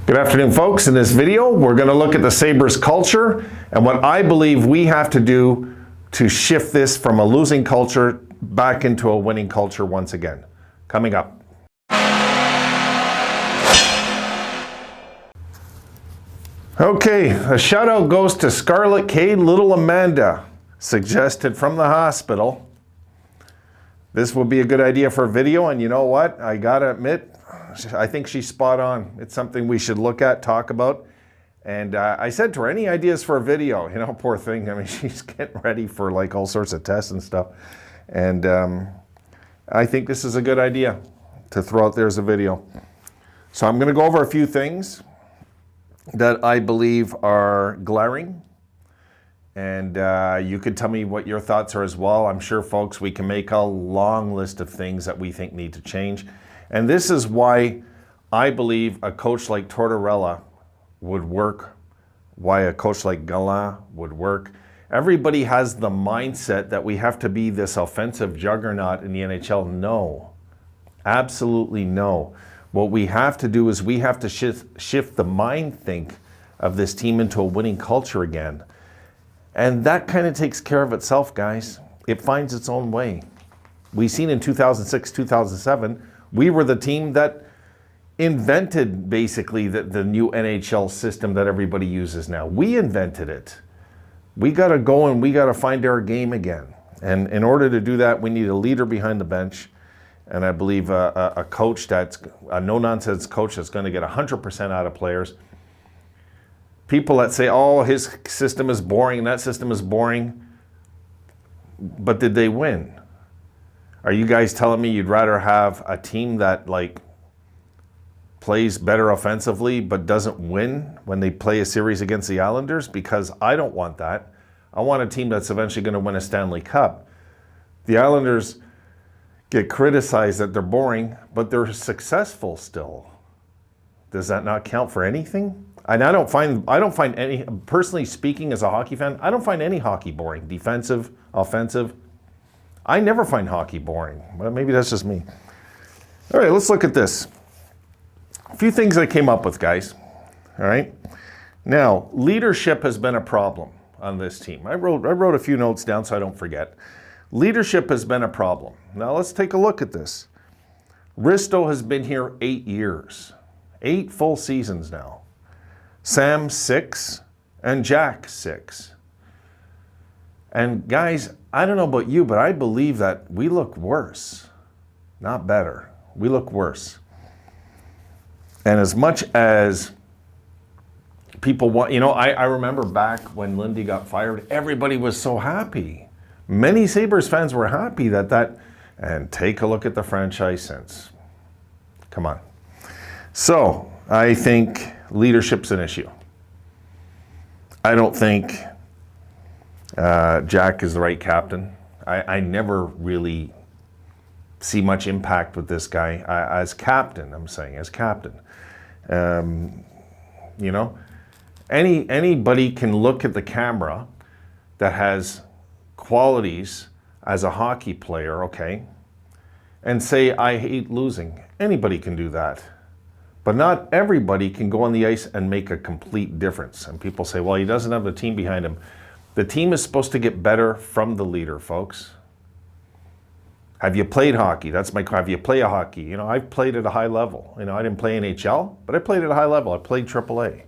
Good afternoon, folks. In this video, we're going to look at the Sabres culture and what I believe we have to do to shift this from a losing culture back into a winning culture once again. Coming up. Okay, a shout out goes to Scarlet K, Little Amanda, suggested from the hospital. This would be a good idea for a video, and you know what? I gotta admit, I think she's spot on. It's something we should look at, talk about. And I said to her, any ideas for a video? You know, poor thing. I mean, she's getting ready for like all sorts of tests and stuff. And I think this is a good idea to throw out there as a video. So I'm going to go over a few things that I believe are glaring. And you could tell me what your thoughts are as well. I'm sure, folks, we can make a long list of things that we think need to change. And this is why I believe a coach like Tortorella would work, why a coach like Gallant would work. Everybody has the mindset that we have to be this offensive juggernaut in the NHL. No, absolutely no. What we have to do is we have to shift the mind think of this team into a winning culture again. And that kind of takes care of itself, guys. It finds its own way. We've seen in 2006, 2007, we were the team that invented basically the new NHL system that everybody uses now. We invented it. We got to go and we got to find our game again. And in order to do that, we need a leader behind the bench. And I believe a coach that's a no-nonsense coach that's going to get 100% out of players. People that say, oh, his system is boring and that system is boring. But did they win? Are you guys telling me you'd rather have a team that like plays better offensively but doesn't win when they play a series against the Islanders? Because I don't want that. I want a team that's eventually going to win a Stanley Cup. The Islanders get criticized that they're boring, but they're successful still. Does that not count for anything? And I don't find any, personally speaking as a hockey fan, I don't find any hockey boring. Defensive, offensive. I never find hockey boring. Well, maybe that's just me. All right, let's look at this. A few things I came up with, guys. All right. Now, leadership has been a problem on this team. I wrote a few notes down so I don't forget. Leadership has been a problem. Now, let's take a look at this. Risto has been here 8 years. 8 full seasons now. Sam, 6, and Jack, 6. And guys, I don't know about you, but I believe that we look worse, not better. We look worse. And as much as people want, you know, I remember back when Lindy got fired, everybody was so happy. Many Sabres fans were happy and take a look at the franchise since. Come on. So I think leadership's an issue. I don't think Jack is the right captain. I never really see much impact with this guy as captain. I'm saying as captain. You know, anybody can look at the camera that has qualities as a hockey player, okay, and say I hate losing. Anybody can do that. But not everybody can go on the ice and make a complete difference. And people say, well, he doesn't have the team behind him. The team is supposed to get better from the leader, folks. Have you played hockey? That's my question. Have you played hockey? You know, I've played at a high level. You know, I didn't play NHL, but I played at a high level. I played AAA.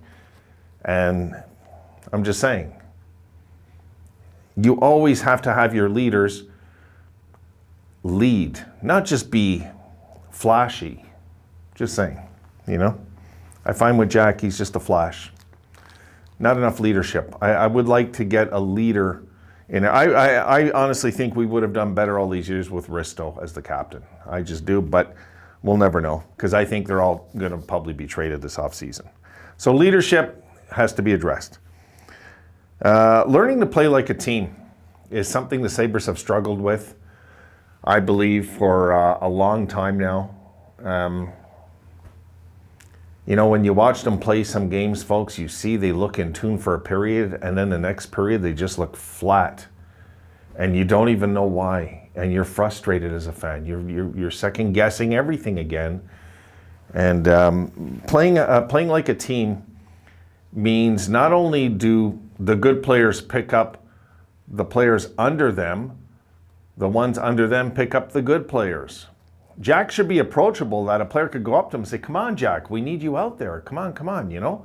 And I'm just saying, you always have to have your leaders lead, not just be flashy. Just saying. You know, I find with Jack, he's just a flash. Not enough leadership. I would like to get a leader in it. I honestly think we would have done better all these years with Risto as the captain. I just do, but we'll never know because I think they're all going to probably be traded this offseason. So leadership has to be addressed. Learning to play like a team is something the Sabres have struggled with, I believe, for a long time now. You know, when you watch them play some games, folks, you see they look in tune for a period, and then the next period they just look flat. And you don't even know why. And you're frustrated as a fan. You're second guessing everything again. And playing like a team means not only do the good players pick up the players under them, the ones under them pick up the good players. Jack should be approachable, that a player could go up to him and say, come on, Jack, we need you out there. Come on, you know?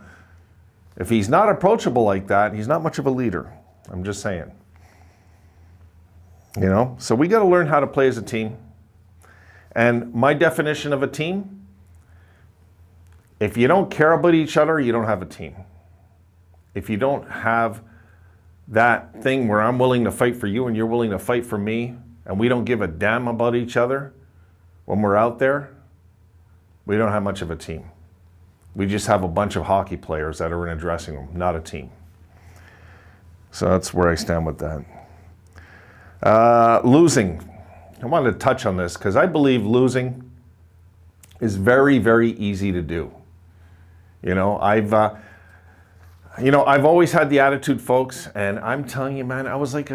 If he's not approachable like that, he's not much of a leader. I'm just saying. You know? So we got to learn how to play as a team. And my definition of a team, if you don't care about each other, you don't have a team. If you don't have that thing where I'm willing to fight for you and you're willing to fight for me, and we don't give a damn about each other when we're out there, we don't have much of a team. We just have a bunch of hockey players that are in a dressing room, not a team. So that's where I stand with that. Losing. I wanted to touch on this because I believe losing is very, very easy to do. You know, I've always had the attitude, folks, and I'm telling you, man, I was like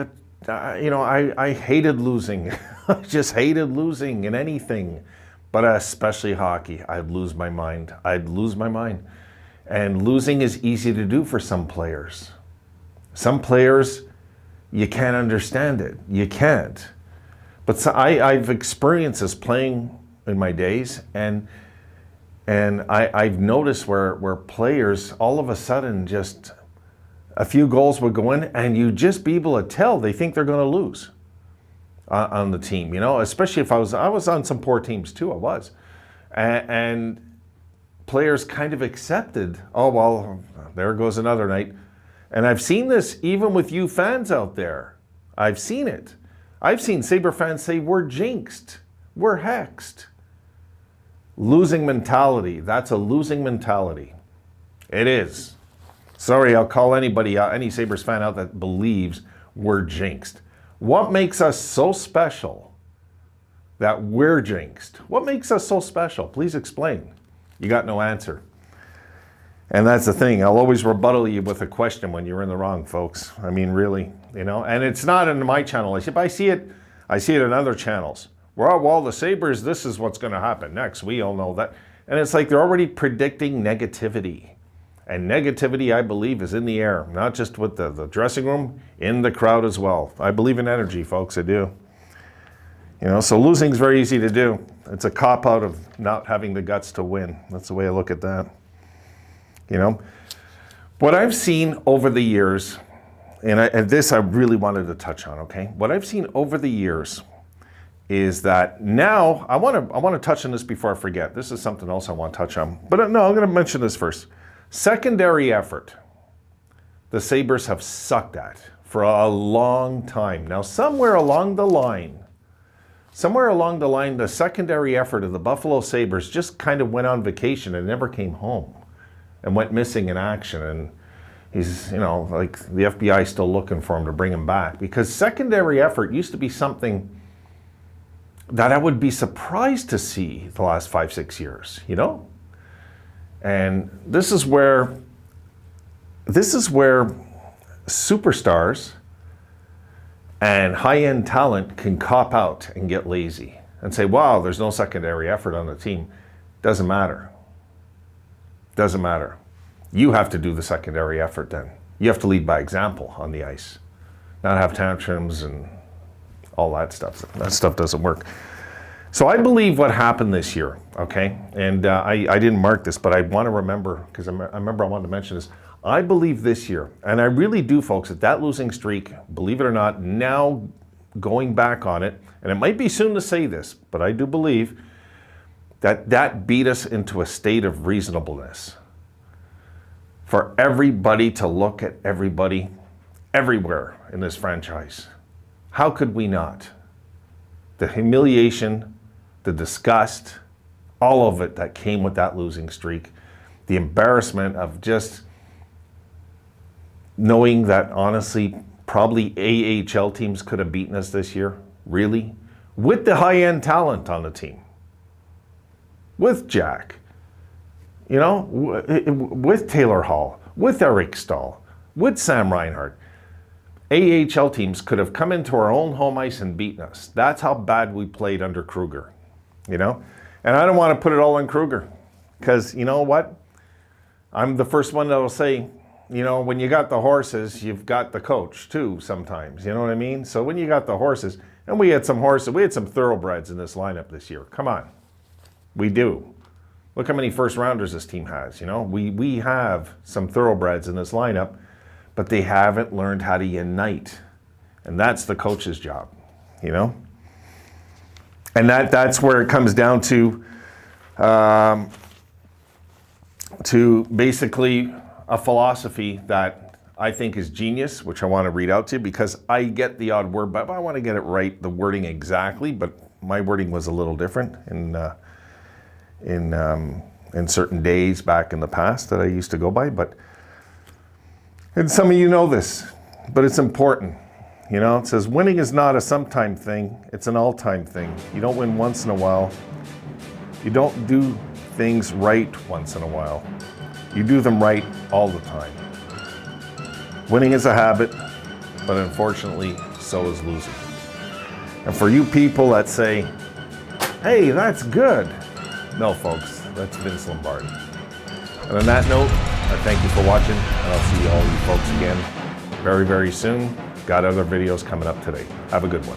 I hated losing. I just hated losing in anything, but especially hockey. I'd lose my mind. And losing is easy to do for some players. Some players, you can't understand it. You can't. But I've experienced this playing in my days, and I've noticed where players all of a sudden just a few goals would go in, and you just be able to tell they think they're going to lose on the team. You know, especially if I was on some poor teams too. I was, and players kind of accepted. Oh well, there goes another night. And I've seen this even with you fans out there. I've seen it. I've seen Sabre fans say we're jinxed, we're hexed. Losing mentality. That's a losing mentality. It is. Sorry, I'll call anybody out, any Sabres fan out that believes we're jinxed. What makes us so special that we're jinxed? What makes us so special? Please explain. You got no answer. And that's the thing. I'll always rebuttal you with a question when you're in the wrong, folks. I mean, really, you know. And it's not in my channel. I see it in other channels. Well, the Sabres, this is what's going to happen next. We all know that. And it's like they're already predicting negativity. And negativity, I believe, is in the air. Not just with the dressing room, in the crowd as well. I believe in energy, folks. I do. You know, so losing is very easy to do. It's a cop-out of not having the guts to win. That's the way I look at that. You know, what I've seen over the years, and this I really wanted to touch on, okay? What I've seen over the years is that now, I want to touch on this before I forget. This is something else I want to touch on. But no, I'm going to mention this first. Secondary effort. The Sabres have sucked at for a long time. Now, somewhere along the line, the secondary effort of the Buffalo Sabres just kind of went on vacation and never came home. And went missing in action, and he's, you know, like the FBI is still looking for him to bring him back, because secondary effort used to be something that I would be surprised to see the last 5-6 years, you know? And this is where superstars and high-end talent can cop out and get lazy and say, wow, there's no secondary effort on the team. Doesn't matter. Doesn't matter. You have to do the secondary effort then. You have to lead by example on the ice. Not have tantrums and all that stuff. That stuff doesn't work. So I believe what happened this year, okay? And I didn't mark this, but I want to remember, because I remember I wanted to mention this. I believe this year, and I really do, folks, that losing streak, believe it or not, now going back on it, and it might be soon to say this, but I do believe that beat us into a state of reasonableness. For everybody to look at everybody, everywhere in this franchise. How could we not? The humiliation, the disgust, all of it that came with that losing streak, the embarrassment of just knowing that, honestly, probably AHL teams could have beaten us this year, really, with the high-end talent on the team. With Jack, you know, with Taylor Hall, with Eric Stahl, with Sam Reinhart. AHL teams could have come into our own home ice and beaten us. That's how bad we played under Kruger, you know? And I don't want to put it all on Kruger. Because you know what? I'm the first one that will say, you know, when you got the horses, you've got the coach too sometimes. You know what I mean? So when you got the horses, and we had some horses, we had some thoroughbreds in this lineup this year. Come on. We do. Look how many first rounders this team has. You know, we have some thoroughbreds in this lineup, but they haven't learned how to unite. And that's the coach's job, you know? And that's where it comes down to basically a philosophy that I think is genius, which I want to read out to you because I get the odd word, but I want to get it right, the wording exactly, but my wording was a little different in certain days back in the past that I used to go by. And some of you know this, but it's important. You know, it says winning is not a sometime thing, it's an all-time thing. You don't win once in a while. You don't do things right once in a while. You do them right all the time. Winning is a habit, but unfortunately, so is losing. And for you people that say, hey, that's good. No, folks, that's Vince Lombardi. And on that note, I thank you for watching, and I'll see all you folks again very, very soon. Got other videos coming up today. Have a good one.